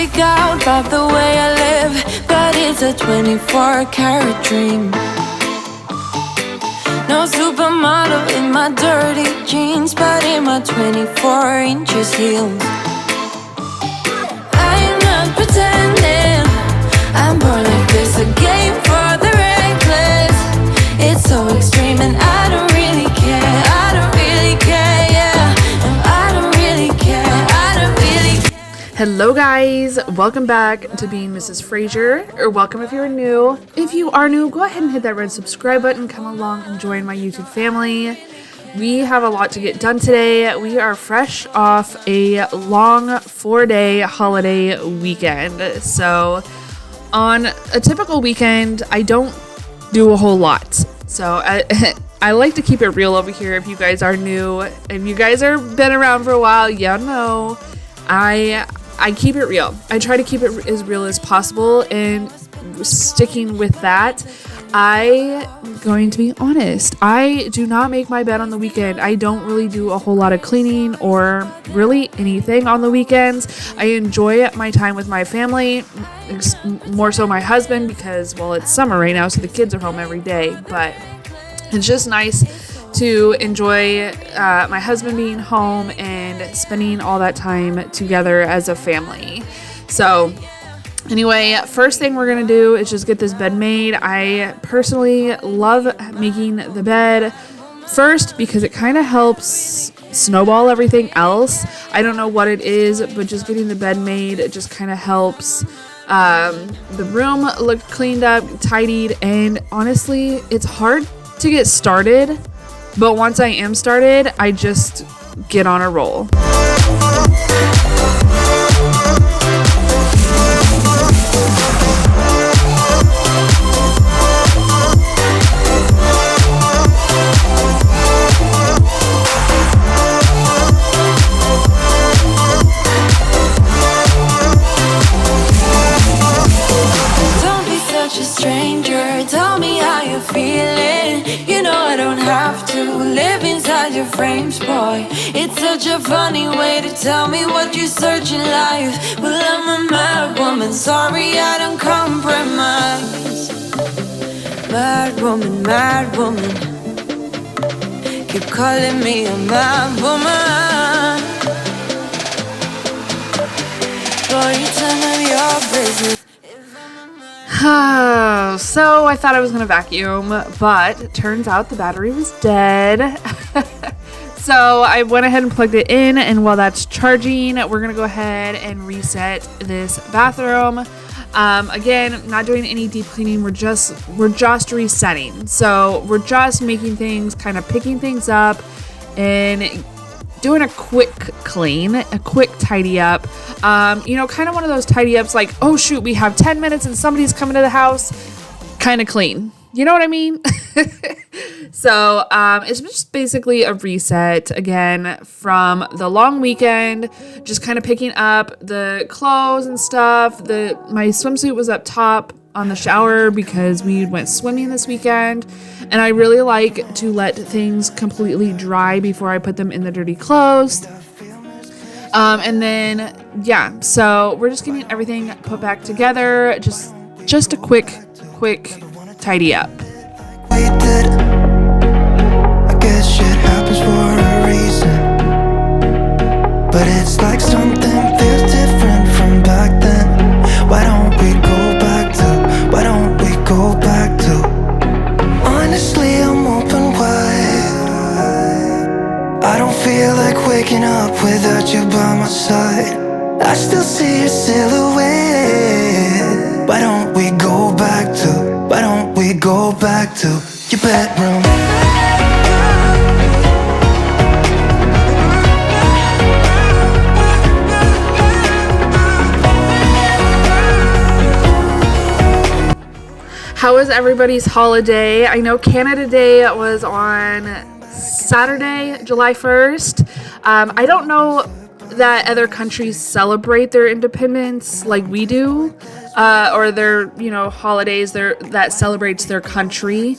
speak out about the way I live, but it's a 24-karat dream. No supermodel in my dirty jeans, but in my 24 inches heels. I'm not pretending, I'm born like this, a game for the reckless. It's so extreme and I don't really care, I don't really care, yeah. And I don't really care, I don't really care. Hello guys, welcome back to Being Mrs. Fraser, or welcome if you're new. If you are new, go ahead and hit that red subscribe button, come along and join my YouTube family. We have a lot to get done today. We are fresh off a long 4-day holiday weekend. So on a typical weekend, I don't do a whole lot. So I like to keep it real over here. If you guys are new, if you guys are been around for a while, you know, I keep it real. I try to keep it as real as possible, and sticking with that, I'm going to be honest. I do not make my bed on the weekend. I don't really do a whole lot of cleaning or really anything on the weekends. I enjoy my time with my family, more so my husband, because, well, it's summer right now, so the kids are home every day, but it's just nice to enjoy my husband being home and spending all that time together as a family. So anyway, first thing we're going to do is just get this bed made. I personally love making the bed first because it kind of helps snowball everything else. I don't know what it is, but just getting the bed made, it just kind of helps the room look cleaned up, tidied, and honestly, it's hard to get started, but once I am started, I just get on a roll. Don't be such a stranger, tell me how you're feeling. You know I don't have to live inside your frames, boy. It's such a funny way to tell me what you search in life. Well, I'm a mad woman, sorry I don't compromise. Mad woman, keep calling me a mad woman. Boy, you tell me your business. So I thought I was going to vacuum, but turns out the battery was dead. So I went ahead and plugged it in, and while that's charging, we're going to go ahead and reset this bathroom. Again, not doing any deep cleaning. We're just resetting. So we're just making things, kind of picking things up and doing a quick clean, a quick tidy up. Kind of one of those tidy ups like, oh shoot, we have 10 minutes and somebody's coming to the house, kind of clean. You know what I mean? So it's just basically a reset again from the long weekend, just kind of picking up the clothes and stuff. My swimsuit was up top on the shower because we went swimming this weekend, and I really like to let things completely dry before I put them in the dirty clothes. And then so we're just getting everything put back together, just a quick tidy up. I guess shit happens for a reason, but it's like something feels different from back then. Why don't we go back to honestly, I'm open wide. I don't feel like waking up without you by my side. I still see your silhouette. Why don't we go back to your bedroom? How was everybody's holiday? I know Canada Day was on Saturday, July 1st. I don't know that other countries celebrate their independence like we do, or their, holidays that celebrates their country.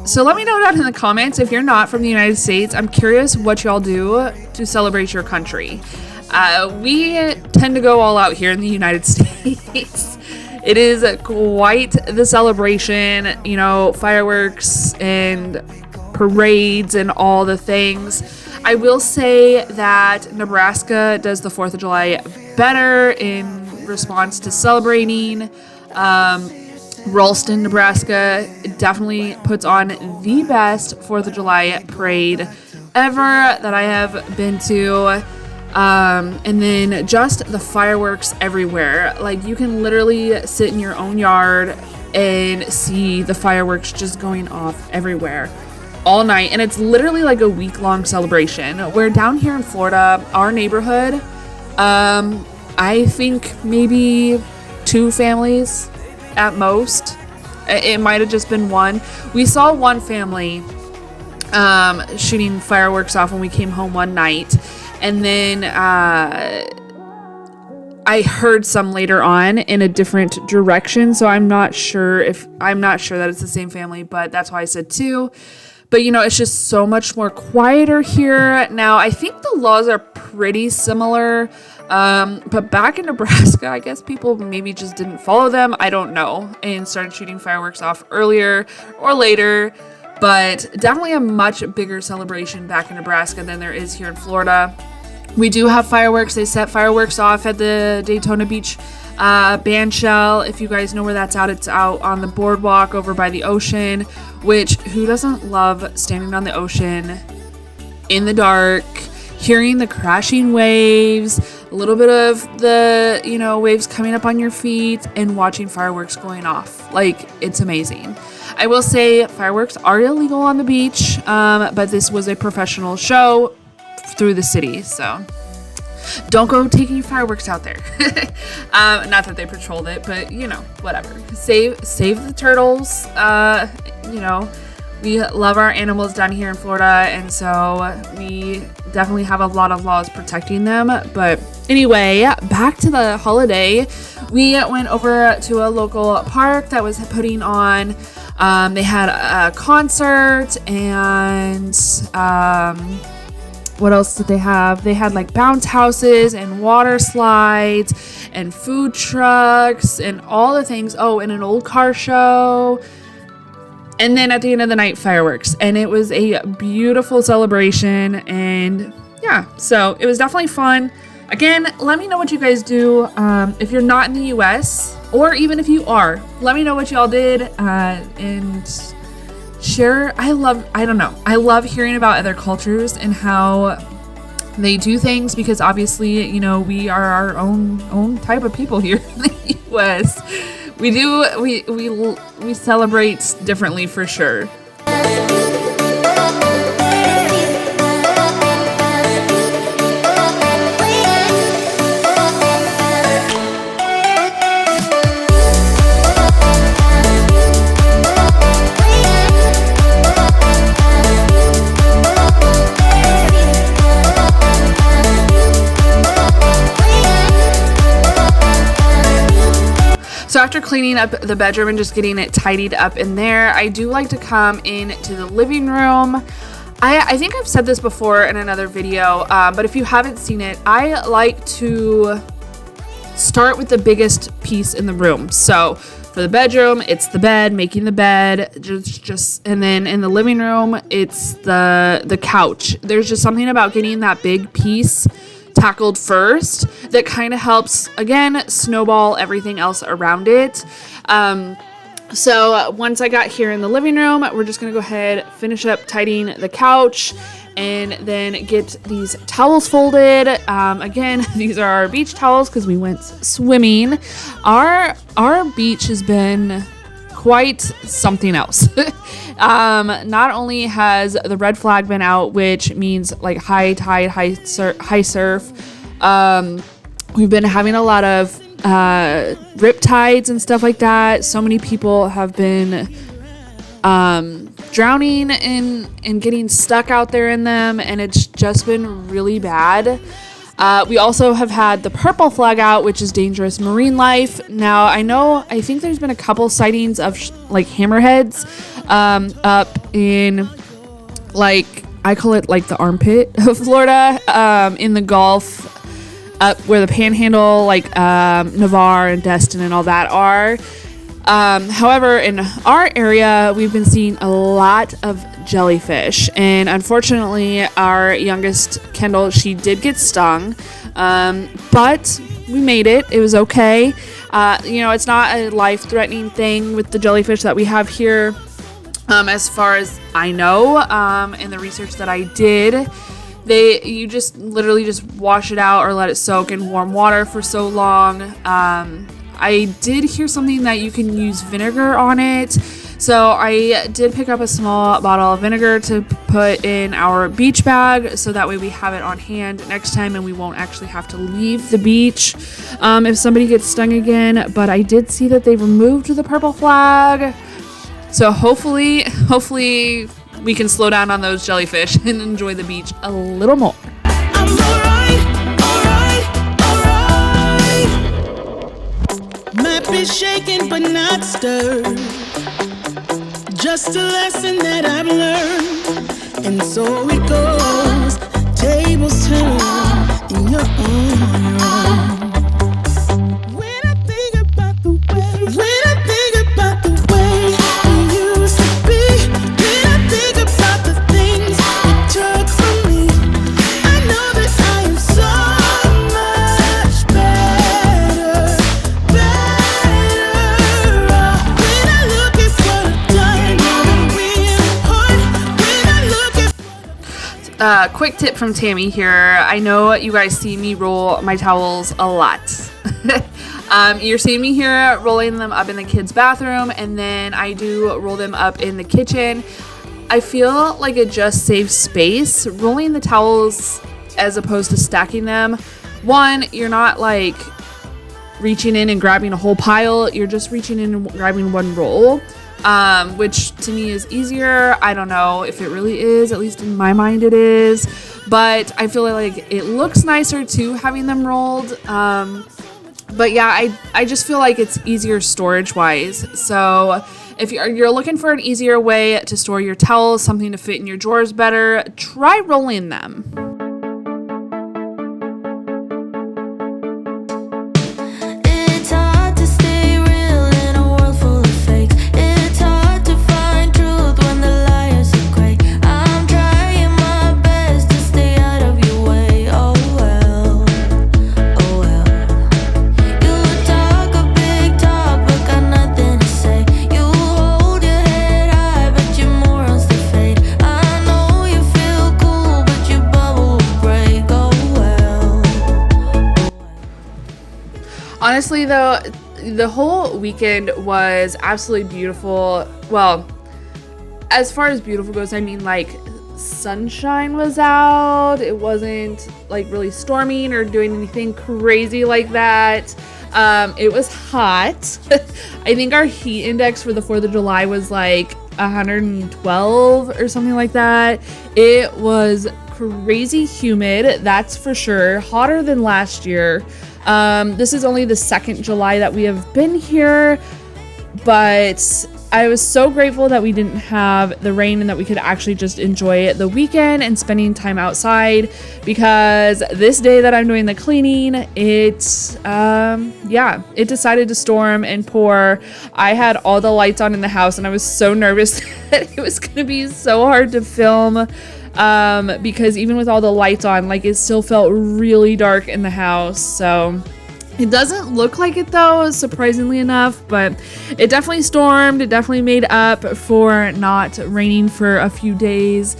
So let me know down in the comments if you're not from the United States. I'm curious what y'all do to celebrate your country. We tend to go all out here in the United States. It is quite the celebration, you know, fireworks and parades and all the things. I will say that Nebraska does the 4th of July better in response to celebrating. Ralston, Nebraska definitely puts on the best 4th of July parade ever that I have been to. And then just the fireworks everywhere. Like, you can literally sit in your own yard and see the fireworks just going off everywhere all night. And it's literally like a week-long celebration. Where down here in Florida, our neighborhood, I think maybe 2 families at most. It might have just been one. We saw one family shooting fireworks off when we came home one night. And then I heard some later on in a different direction. So I'm not sure that it's the same family, but that's why I said 2. But, you know, it's just so much more quieter here. Now, I think the laws are pretty similar. But back in Nebraska, I guess people maybe just didn't follow them. I don't know. And started shooting fireworks off earlier or later. But definitely a much bigger celebration back in Nebraska than there is here in Florida. We do have fireworks. They set fireworks off at the Daytona Beach bandshell. If you guys know where that's out, it's out on the boardwalk over by the ocean, which who doesn't love standing on the ocean in the dark, hearing the crashing waves, a little bit of the, you know, waves coming up on your feet and watching fireworks going off. Like, it's amazing. I will say fireworks are illegal on the beach, but this was a professional show through the city, so don't go taking fireworks out there. Not that they patrolled it, but you know, whatever. Save the turtles. You know, we love our animals down here in Florida, and so we definitely have a lot of laws protecting them. But anyway, back to the holiday. We went over to a local park that was putting on, they had a concert, and what else did they have? They had like bounce houses and water slides and food trucks and all the things. Oh, and an old car show. And then at the end of the night, fireworks. And it was a beautiful celebration. And yeah, so it was definitely fun. Again, let me know what you guys do. If you're not in the US, or even if you are, let me know what y'all did. And share. I love hearing about other cultures and how they do things, because obviously, you know, we are our own type of people here in the US. We celebrate differently for sure. So after cleaning up the bedroom and just getting it tidied up in there, I do like to come into the living room. I think I've said this before in another video, but if you haven't seen it, I like to start with the biggest piece in the room. So for the bedroom, it's the bed, making the bed, and then in the living room, it's the couch. There's just something about getting that big piece tackled first that kind of helps, again, snowball everything else around it. So once I got here in the living room, we're just gonna go ahead, finish up tidying the couch, and then get these towels folded. Again, these are our beach towels because we went swimming. Our beach has been quite something else. Not only has the red flag been out, which means like high tide, high surf. We've been having a lot of rip tides and stuff like that. So many people have been drowning and getting stuck out there in them, and it's just been really bad. We also have had the purple flag out, which is dangerous marine life. Now, I think there's been a couple sightings of like hammerheads up in, like, I call it like the armpit of Florida, in the Gulf. up where the Panhandle, like Navarre and Destin and all that are. However, in our area, we've been seeing a lot of jellyfish, and unfortunately, our youngest, Kendall, she did get stung, but we made it. It was okay. It's not a life-threatening thing with the jellyfish that we have here, as far as I know, in the research that I did. You just literally just wash it out or let it soak in warm water for so long. I did hear something that you can use vinegar on it. So I did pick up a small bottle of vinegar to put in our beach bag, so that way we have it on hand next time and we won't actually have to leave the beach if somebody gets stung again. But I did see that they removed the purple flag. So hopefully we can slow down on those jellyfish and enjoy the beach a little more. I'm alright. Might be shaken but not stirred. Just a lesson that I've learned. And so it goes. Tables turn and you're on your own. When I think about the way we used to be, when I think about the things you took from me, I know that I am so much better off. When I look at what I've done, now the real heart. When I look at Quick tip from Tammy here. I know you guys see me roll my towels a lot. You're seeing me here rolling them up in the kids' bathroom, and then I do roll them up in the kitchen. I feel like it just saves space. Rolling the towels as opposed to stacking them. One, you're not like reaching in and grabbing a whole pile. You're just reaching in and grabbing one roll, which to me is easier. I don't know if it really is, at least in my mind it is. But I feel like it looks nicer too, having them rolled. But yeah, I just feel like it's easier storage wise. So if you're looking for an easier way to store your towels, something to fit in your drawers better, try rolling them. It's hard to stay real in a world full of fakes. It's hard to find truth when the liars are great. I'm trying my best to stay out of your way. Oh well. You talk a big talk, but got nothing to say. You hold your head high, but your morals they fade. I know you feel cool, but your bubble will break. Oh well. Honestly, though, the whole weekend was absolutely beautiful. Well, as far as beautiful goes, I mean, like, sunshine was out. It wasn't, like, really storming or doing anything crazy like that. It was hot. I think our heat index for the 4th of July was, like, 112 or something like that. It was crazy humid, that's for sure. Hotter than last year. This is only the 2nd July that we have been here, but I was so grateful that we didn't have the rain and that we could actually just enjoy the weekend and spending time outside, because this day that I'm doing the cleaning, it decided to storm and pour. I had all the lights on in the house and I was so nervous that it was going to be so hard to film. Because even with all the lights on, like, it still felt really dark in the house. So it doesn't look like it though, surprisingly enough, but it definitely stormed. It definitely made up for not raining for a few days.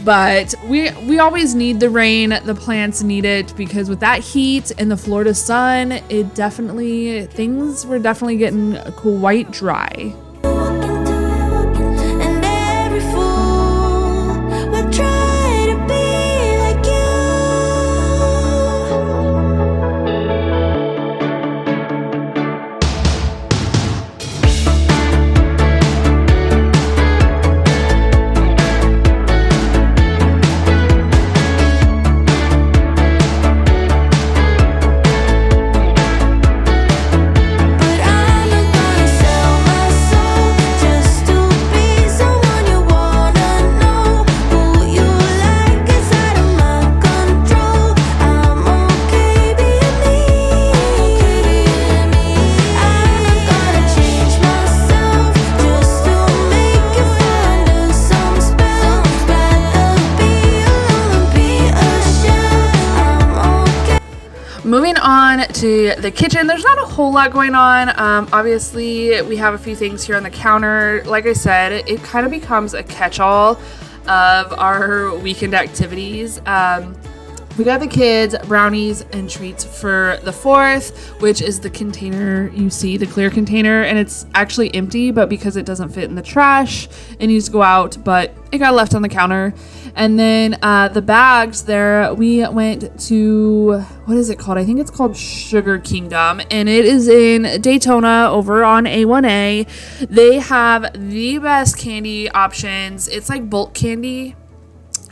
But we always need the rain. The plants need it, because with that heat and the Florida sun, things were definitely getting quite dry. And every fool will try to be like you. But I'm not gonna sell my soul. on to the kitchen. There's not a whole lot going on. Obviously, we have a few things here on the counter. Like I said, it kind of becomes a catch-all of our weekend activities. We got the kids brownies and treats for the 4th, which is the container you see, the clear container, and it's actually empty, but because it doesn't fit in the trash, it needs to go out, but it got left on the counter. And then the bags there, we went to, what is it called? I think it's called Sugar Kingdom, and it is in Daytona over on A1A. They have the best candy options. It's like bulk candy,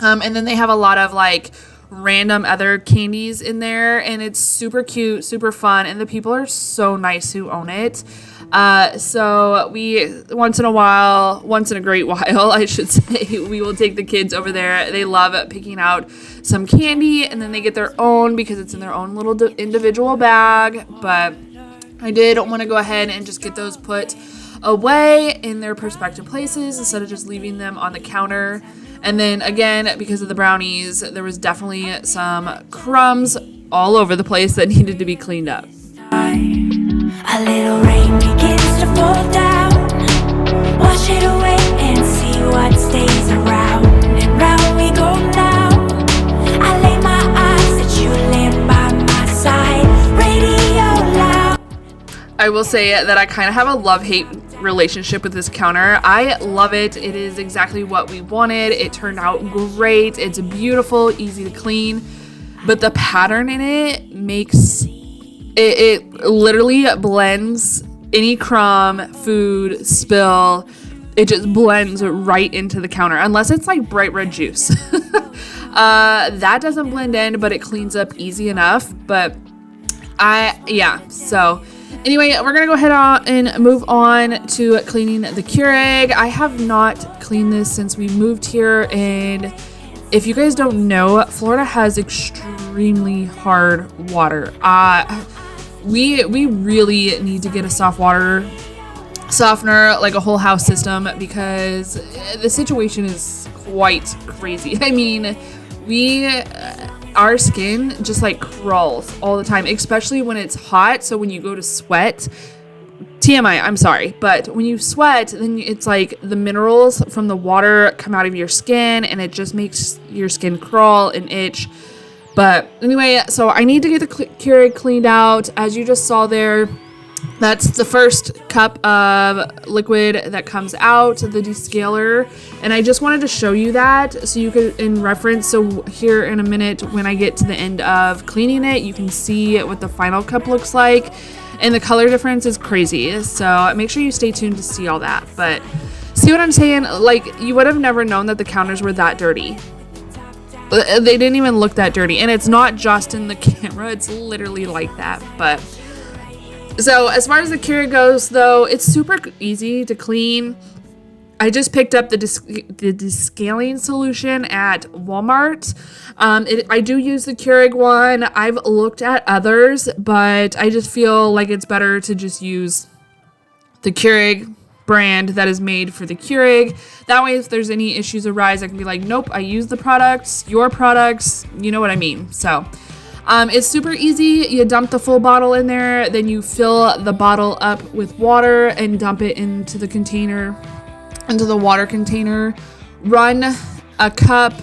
and then they have a lot of like random other candies in there, and it's super cute, super fun, and the people are so nice who own it. So we once in a great while, I should say, we will take the kids over there. They love picking out some candy, and then they get their own because it's in their own little individual bag. But I did want to go ahead and just get those put away in their respective places instead of just leaving them on the counter. And then again, because of the brownies, there was definitely some crumbs all over the place that needed to be cleaned up. A little rain begins to fall down. Wash it away and see what stays around. And round we go now. I lay my eyes that you live by my side. Radio loud. I will say that I kind of have a love-hate relationship with this counter. I love it. It is exactly what we wanted. It turned out great. It's beautiful, easy to clean, but the pattern in it makes it literally blends any crumb, food, spill. It just blends right into the counter, unless it's like bright red juice. That doesn't blend in, but it cleans up easy enough. But so anyway, we're going to go ahead on and move on to cleaning the Keurig. I have not cleaned this since we moved here, and if you guys don't know, Florida has extremely hard water. We really need to get a soft water softener, like a whole house system, because the situation is quite crazy. I mean, our skin just like crawls all the time, especially when it's hot. So when you go to sweat, TMI, I'm sorry, but when you sweat, then it's like the minerals from the water come out of your skin, and it just makes your skin crawl and itch. But anyway, so I need to get the Keurig cleaned out. As you just saw there, that's the first cup of liquid that comes out, the descaler. And I just wanted to show you that so you could, in reference, so here in a minute when I get to the end of cleaning it, you can see what the final cup looks like. And the color difference is crazy. So make sure you stay tuned to see all that. But see what I'm saying? Like, you would have never known that the counters were that dirty. They didn't even look that dirty, and it's not just in the camera, it's literally like that. But so as far as the Keurig goes, though, it's super easy to clean. I just picked up the descaling solution at Walmart. I do use the Keurig one. I've looked at others, but I just feel like it's better to just use the Keurig brand that is made for the Keurig. That way, if there's any issues arise, I can be like, nope, I use the products, your products, you know what I mean. So it's super easy. You dump the full bottle in there, then you fill the bottle up with water and dump it into the container, into the water container. Run a cup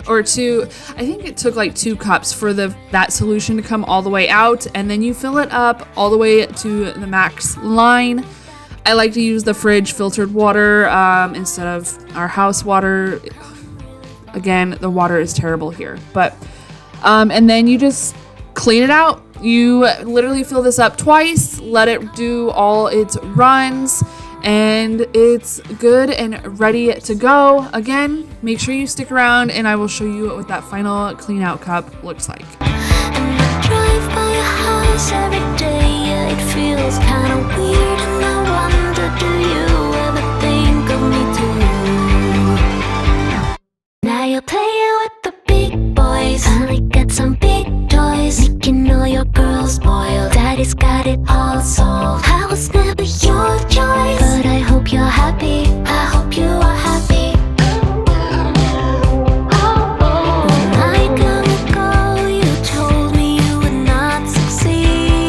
or two. I think it took like 2 cups for that solution to come all the way out, and then you fill it up all the way to the max line. I like to use the fridge filtered water instead of our house water. Again, the water is terrible here. But and then you just clean it out. You literally fill this up twice, let it do all its runs, and it's good and ready to go. Again, make sure you stick around, and I will show you what that final clean out cup looks like. Drive by your house every day, yeah, it feels kind of weird, and I wonder, do you ever think of me too? Now you're playing with the big boys, finally got some big toys, making all your girls spoiled. Daddy's got it all solved. I was never your choice, but I hope you're happy. I hope you are happy. When I come ago, you told me you would not succeed.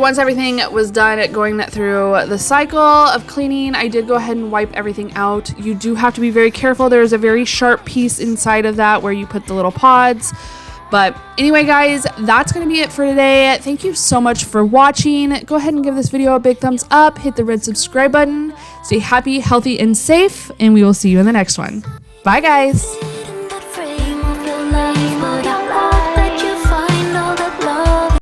once everything was done going through the cycle of cleaning, I did go ahead and wipe everything out. You do have to be very careful. There's a very sharp piece inside of that where you put the little pods. But anyway, guys, that's going to be it for today. Thank you so much for watching. Go ahead and give this video a big thumbs up. Hit the red subscribe button. Stay happy, healthy, and safe. And we will see you in the next one. Bye, guys.